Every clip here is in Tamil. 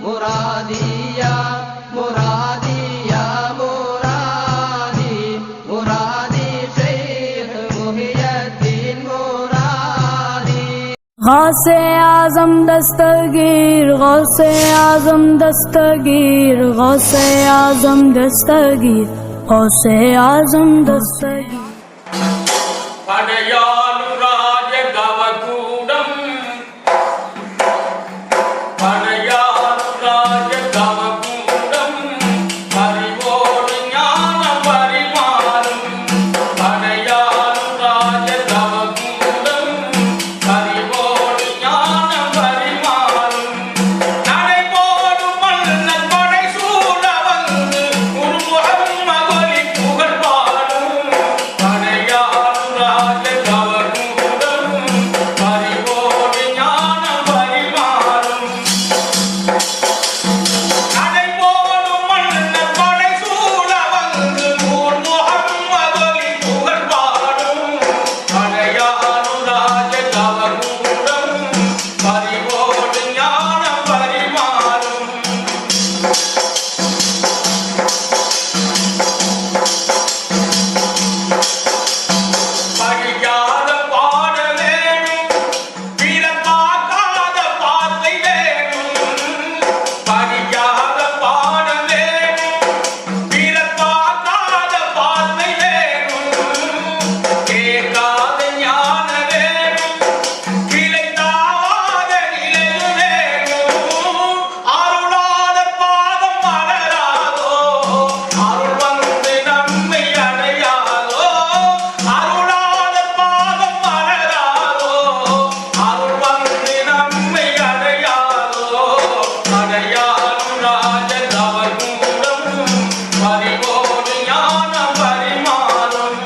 مرادي يا مرادي يا مرادي مرادي شيخ محي الدين مرادي غوث اعظم دستگیر غوث اعظم دستگیر غوث اعظم دستگیر غوث اعظم دستگیر படையானுராஜ கவகூடம் படையானுராஜ கவகூடம் பரிவோடு ஞான பரிமாறும் படையானுராஜ கவகூடம் பரிவோடு ஞான பரிமாறும் நடைபோடு மன்னன் படை சூழ வந்து குருமுகம் மகொலி புகழ் பாடும் படையானுராஜ கவகூடம் பரிவோடு ஞான பரிமாறும் நடைபோடு மன்னன் படை சூழ வந்து குருமுகம் மகொலி புகழ் பாடும் படையானுராஜ கவகூடம் பரிவோடு ஞான பரிமாறும் படிக்காத பாட வேணும் பிறப்பாக்காத பார்வை வேணும் படிக்காத பாட வேணும் பிறப்பாக்காத பார்வை வேணும் கேட்காத ஞான வேணும் கிளைத்தாத நிலையும் வேணும் அருளாளர் பாதம் மலராதோ அருள் வந்து நம்மை அடையாதோ அருளாளர் பாதம் மலராதோ அருள் வந்து நம்மை அடையாதோ அடையானுராஜ கவகூடம் பரிவோடு ஞான பரிமாறும்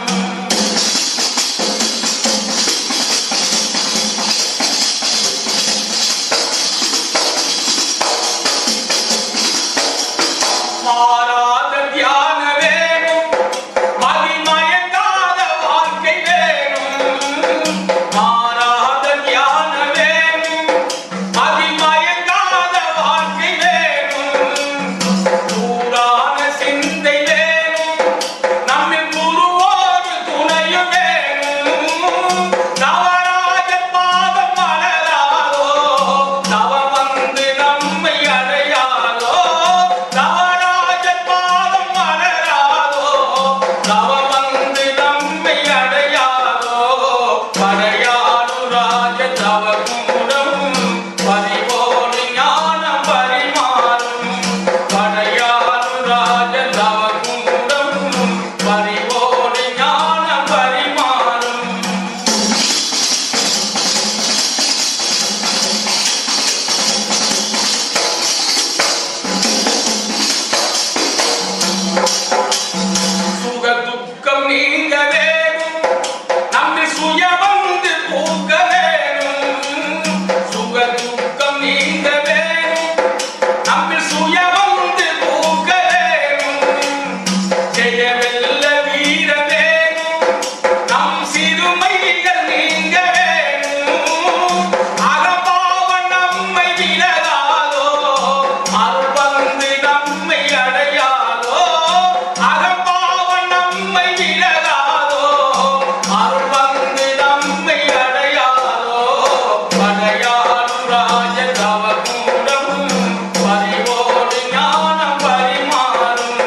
மாறாத தியான வேணும் மதிமயங்காத வாழ்க்கை வேணும் மாறாத தியான வேணும் மதிமயங்காத வாழ்க்கை வேணும் சூடான சிந்தை வேணும் நம்மில் குருவோடு துணையும் வேணும் நவராஜ பாதம் மலராதோ தவம் வந்து நம்மை அடையாதோ நவராஜ பாதம் மலராதோ தவம் வந்து நம்மை அடையாதோ படையானுராஜ கவகூடம் பரிவோடு ஞான பரிமாறும் படையானுராஜ கவகூடம் பரிவோடு ஞான பரிமாறும் சுக துக்கம் நீங்க வேணும் நம்மில் சுய வந்து பூக்க வேணும் சுக துக்கம் நீங்க வேணும் நம்மில் சுய வந்து பூக்க வேணும் ஜெயவெல்ல வீர வேணும் நம் சிறுமைகள் நீங்க வேணும் அகபாவ நம்மை விலகாதோ அருள் வந்து நம்மை அடையாதோ அகபாவ நம்மை விலகாதோ அருள் வந்து நம்மை அடையாதோ படையானுராஜ கவகூடம் பரிவோடு ஞான பரிமாறும்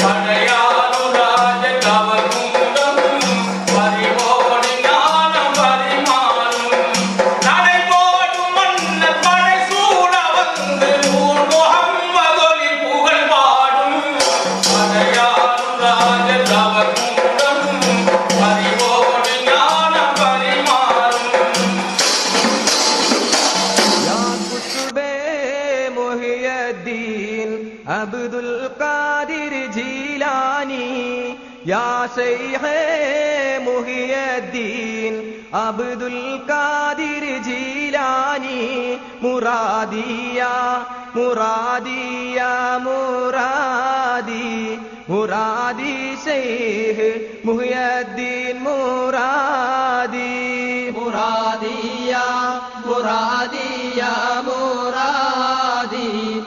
படையானுராஜ கவகூடம் பரிவோடு ஞான பரிமாறும் நடைபோடு மன்னன் படை சூழ வந்து நூர்முகம் மகொலி புகழ் பாடும் படையானுராஜ கவகூடம் பரிவோடு ஞான பரிமாறும் يا قطب محي الدين عبد القادر جيلاني يا شيخ محي الدين عبد القادر جيلاني مرادي يا مرادي يا مرادي مرادي شيخ محي الدين مرادي مرادي يا مرادي يا مرادي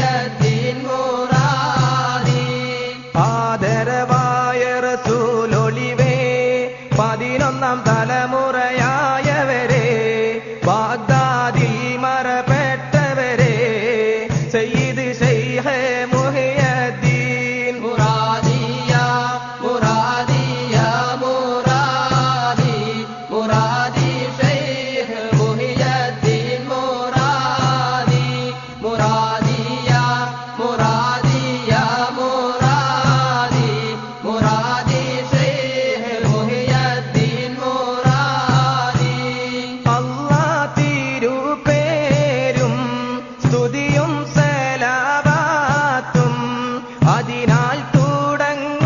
മുഹിയദ്ദീൻ മുറാദി ആദരവായ റസൂലൊളിവേ 11ാം തലമുറയായവരെ ബാഗ്ദാദിൽ മറപ്പെട്ടവരെ സയ്യിദ് ശൈഖ് മുഹിയദ്ദീൻ മുറാദിയ മുറാദിയ മുറാദി മുറാദി ശൈഖ് മുഹിയദ്ദീൻ മുറാദി മുറാദിയ മുറാദിയ മുറാദി മുറാദി ശൈഖ് മുഹിയദ്ദീൻ മുറാദി അല്ലാഹ് തിരുപേരും സ്തുതിയും സലാവാത്തും അതിനാൽ തുടങ്ങുവാൻ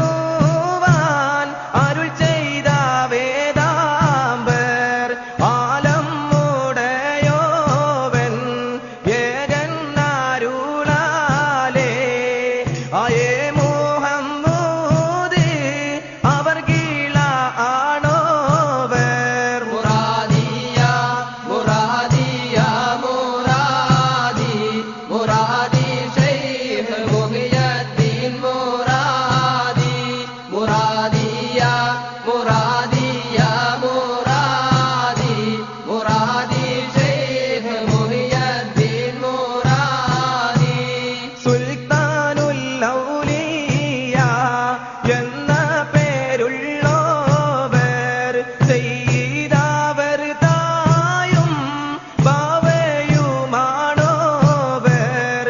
അരുൾ ചെയ്ത വേദാംബർ ആലം മുടയോവൻ ഏകൻ അരുളാലേ ആയേ മുഹമ്മദ് അവർ കീഴ ആണോവർ മുറാദിയ മുറാദിയ മുറാദി മുറാദി ശൈഖ് മുഹിയദ്ദീൻ മുറാദി മുറാദിയ മുറാദിയ മുറാദി മുറാദി ശൈഖ് മുഹിയദ്ദീൻ മുറാദി സുൽത്താനുൽ ഔലിയ എന്ന പേരുള്ളോവർ ചെയ്തവർ തായും ബാവയുമാണോവർ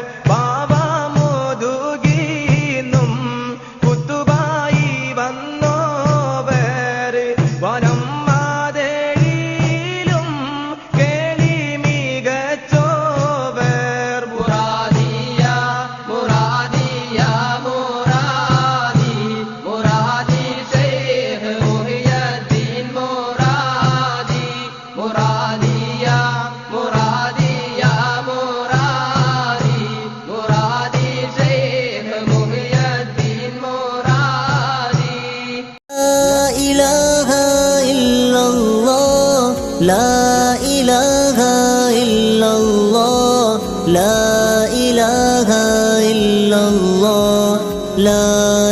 പാവമുതുകീന്നും കുത്തുബായി വന്നോവർ വനം മാതയിലും കേളി മികച്ചോവർ മുറാദിയ മുറാദിയ മുറാദി മുറാദി ശൈഖ് മുഹിയദ്ദീൻ മുറാദി മുറാദിയ മുറാദിയ മുറാദി മുറാദി ശൈഖ് മുഹിയദ്ദീൻ മുറാദി لا إله إلا الله لا إله إلا الله لا